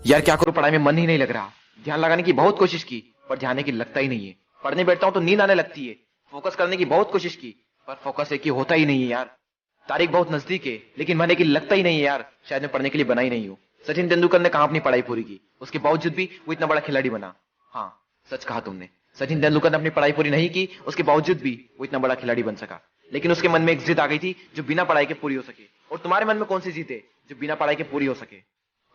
यार क्या करूं, पढ़ाई में मन ही नहीं लग रहा। ध्यान लगाने की बहुत कोशिश की पर ध्यान की लगता ही नहीं है। पढ़ने बैठता हूं तो नींद आने लगती है। फोकस करने की बहुत कोशिश की पर फोकस एक ही होता ही नहीं है यार। तारीख बहुत नजदीक है लेकिन मन की लगता ही नहीं है यार। शायद मैं पढ़ने के लिए बना ही नहीं हूँ। सचिन तेंदुलकर ने कहा अपनी पढ़ाई पूरी की, उसके बावजूद भी वो इतना बड़ा खिलाड़ी बना। हाँ, सच कहा तुमने। सचिन तेंदुलकर ने अपनी पढ़ाई पूरी नहीं की, उसके बावजूद भी वो इतना बड़ा खिलाड़ी बन सका। लेकिन उसके मन में एक जिद आ गई थी जो बिना पढ़ाई के पूरी हो सके। और तुम्हारे मन में कौन सी जिद है जो बिना पढ़ाई के पूरी हो सके?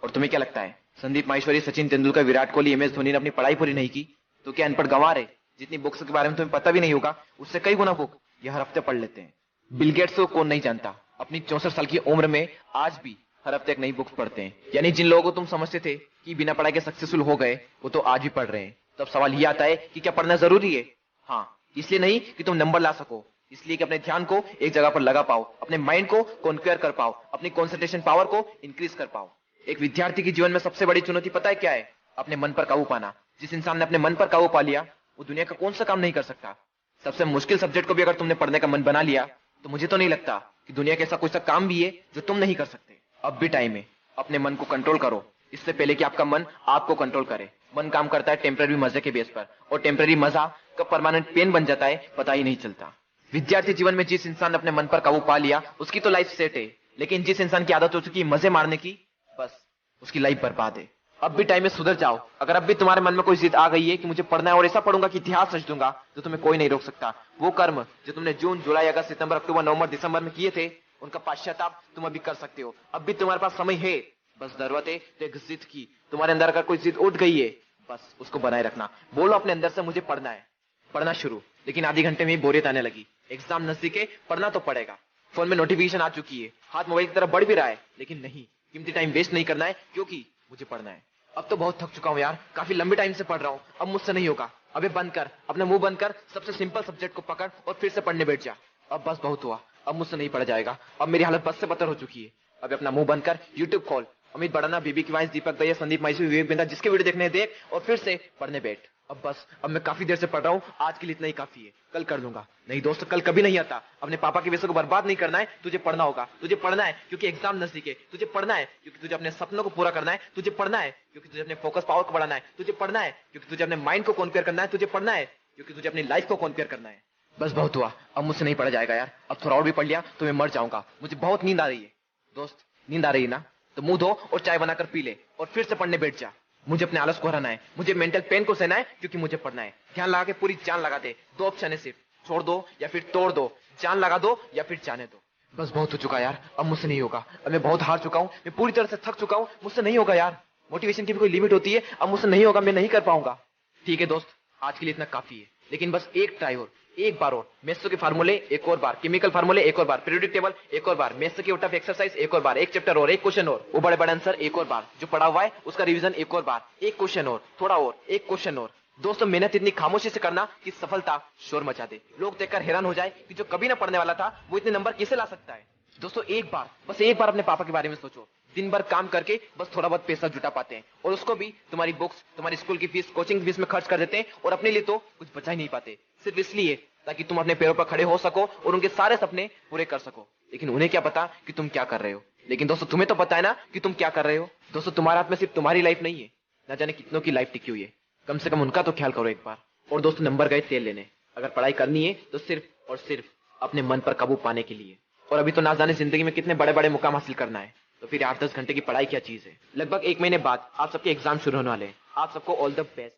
और तुम्हें क्या लगता है, संदीप माहेश्वरी, सचिन तेंदुलकर, विराट कोहली, एमएस धोनी ने अपनी पढ़ाई पूरी नहीं की तो क्या अनपढ़ गंवार है? जितनी बुक्स के बारे में तुम्हें पता भी नहीं होगा उससे कई गुना बुक ये हर हफ्ते पढ़ लेते हैं। बिल गेट्स को कौन नहीं जानता, अपनी 64 साल की उम्र में आज भी हर हफ्ते एक नई बुक्स पढ़ते हैं। यानी जिन लोगों को तुम समझते थे कि बिना पढ़ाई के सक्सेसफुल हो गए वो तो आज भी पढ़ रहे हैं। तब सवाल ये आता है कि क्या पढ़ना जरूरी है? हाँ, इसलिए नहीं कि तुम नंबर ला सको, इसलिए कि अपने ध्यान को एक जगह पर लगा पाओ, अपने माइंड को कॉन्क्वेयर कर पाओ, अपनी कॉन्सेंट्रेशन पावर को इंक्रीज कर पाओ। एक विद्यार्थी के जीवन में सबसे बड़ी चुनौती पता है क्या है? अपने मन पर काबू पाना। जिस इंसान ने अपने मन पर काबू पा लिया वो दुनिया का कौन सा काम नहीं कर सकता। सबसे मुश्किल सब्जेक्ट को भी अगर तुमने पढ़ने का मन बना लिया तो मुझे तो नहीं लगता कि दुनिया का ऐसा कोई सा काम भी है जो तुम नहीं कर सकते। अब भी टाइम है, अपने मन को कंट्रोल करो इससे पहले कि आपका मन आपको कंट्रोल करे। मन काम करता है टेम्पररी मजे के बेस पर, और टेम्पररी मजा कब परमानेंट पेन बन जाता है पता ही नहीं चलता। विद्यार्थी जीवन में जिस इंसान ने अपने मन पर काबू पा लिया उसकी तो लाइफ सेट है, लेकिन जिस इंसान की आदत हो चुकी है मजे मारने की, बस उसकी लाइफ बर्बाद है। अब भी टाइम है, सुधर जाओ। अगर अब भी तुम्हारे मन में कोई जिद आ गई है कि मुझे पढ़ना है और ऐसा पढ़ूंगा कि इतिहास रच दूंगा, तो तुम्हें कोई नहीं रोक सकता। वो कर्म जो तुमने जून, जुलाई, अगस्त, सितंबर, अक्टूबर, नवंबर, दिसंबर में किए थे उनका पश्चाताप तुम अभी कर सकते हो। अब भी तुम्हारे पास समय है, बस जरूरत है तो एक जिद की। तुम्हारे अंदर अगर कोई जिद उठ गई है बस उसको बनाए रखना। बोलो अपने अंदर से मुझे पढ़ना है। पढ़ना शुरू, लेकिन आधे घंटे में ही बोरियत आने लगी। एग्जाम नजदीक है, पढ़ना तो पड़ेगा। फोन में नोटिफिकेशन आ चुकी है, हाथ मोबाइल की तरफ बढ़ भी रहा है, लेकिन नहीं, कीमती टाइम वेस्ट नहीं करना है क्योंकि मुझे पढ़ना है। अब तो बहुत थक चुका हूं यार, काफी लंबे टाइम से पढ़ रहा हूं, अब मुझसे नहीं होगा। अबे बंद कर, अपना मुंह बंद कर, सबसे सिंपल सब्जेक्ट को पकड़ और फिर से पढ़ने बैठ जा। अब बस बहुत हुआ, अब मुझसे नहीं पढ़ा जाएगा। अब मेरी हालत बस से बदतर हो चुकी है। अब अपना मुंह बंद कर, यूट्यूब खोल, अमित बड़ाना, बीबी की वाइस, दीपक दया, संदीप माहेश्वरी, विवेक बिंदा, जिसके वीडियो देखने हैं देख और फिर से पढ़ने बैठ। अब बस, अब मैं काफी देर से पढ़ रहा हूँ, आज के लिए इतना ही काफी है, कल कर लूंगा। नहीं दोस्त, कल कभी नहीं आता। अपने पापा के पैसे को बर्बाद नहीं करना है, तुझे पढ़ना होगा। तुझे पढ़ना है क्योंकि एग्जाम नजदीक है, तुझे पढ़ना है क्योंकि तुझे अपने सपनों को पूरा करना है, तुझे पढ़ना है क्योंकि तुझे अपने फोकस पावर को बढ़ाना है, तुझे पढ़ना है क्योंकि तुझे अपने माइंड को कॉन्क्वेयर करना है, तुझे पढ़ना है क्योंकि तुझे अपनी लाइफ को कॉन्क्वेयर करना है। बस बहुत हुआ, अब मुझसे नहीं पढ़ा जाएगा यार। अब थोड़ा और भी पढ़ लिया तो मैं मर जाऊंगा। मुझे बहुत नींद आ रही है। दोस्त, नींद आ रही है ना? तो मुंह धो और चाय बनाकर पी ले और फिर से पढ़ने बैठ जा। मुझे अपने आलस को हराना है, मुझे मेंटल पेन को सहना है क्योंकि मुझे पढ़ना है। ध्यान लगा के पूरी जान लगा दे। दो ऑप्शन है सिर्फ, छोड़ दो या फिर तोड़ दो, जान लगा दो या फिर जाने दो। बस बहुत हो चुका यार, अब मुझसे नहीं होगा। अब मैं बहुत हार चुका हूँ, मैं पूरी तरह से थक चुका हूँ, मुझसे नहीं होगा यार। मोटिवेशन की भी कोई लिमिट होती है, अब मुझसे नहीं होगा, मैं नहीं कर पाऊंगा। ठीक है दोस्त, आज के लिए इतना काफी है, लेकिन बस एक ट्राई और, एक बार और। मेथ्स के फार्मूले एक और बार, केमिकल फार्मूले एक और बार, पीरियोडिक टेबल एक और बार, मेथ्स की टफ एक्सरसाइज एक और बार, एक चैप्टर और, एक क्वेश्चन और, वो बड़े बड़े आंसर एक और बार, जो पढ़ा हुआ है उसका रिवीजन एक और बार, एक क्वेश्चन और, थोड़ा और, एक क्वेश्चन और। दोस्तों, मेहनत इतनी खामोशी से करना कि सफलता शोर मचा दे, लोग देखकर हैरान हो जाए कि जो कभी ना पढ़ने वाला था वो इतने नंबर कैसे ला सकता है। दोस्तों, एक बार, बस एक बार अपने पापा के बारे में सोचो। दिन भर काम करके बस थोड़ा बहुत पैसा जुटा पाते हैं और उसको भी तुम्हारी बुक्स, तुम्हारी स्कूल की फीस, कोचिंग फीस में खर्च कर देते हैं और अपने लिए तो कुछ बचा ही नहीं पाते, सिर्फ इसलिए ताकि तुम अपने पैरों पर खड़े हो सको और उनके सारे सपने पूरे कर सको। लेकिन उन्हें क्या पता कि तुम क्या कर रहे हो। लेकिन दोस्तों, तुम्हें तो पता है ना कि तुम क्या कर रहे हो। दोस्तों, तुम्हारे हाथ में सिर्फ तुम्हारी लाइफ नहीं है, ना जाने कितनों की लाइफ टिकी हुई है। कम से कम उनका तो ख्याल करो एक बार। और दोस्तों, नंबर गए तेल लेने। अगर पढ़ाई करनी है तो सिर्फ और सिर्फ अपने मन पर काबू पाने के लिए। और अभी तो ना जाने जिंदगी में कितने बड़े बड़े मुकाम हासिल करना है, तो फिर 8-10 घंटे की पढ़ाई क्या चीज है। लगभग एक महीने बाद आप सबके एग्जाम शुरू होने वाले हैं। आप सबको ऑल द बेस्ट।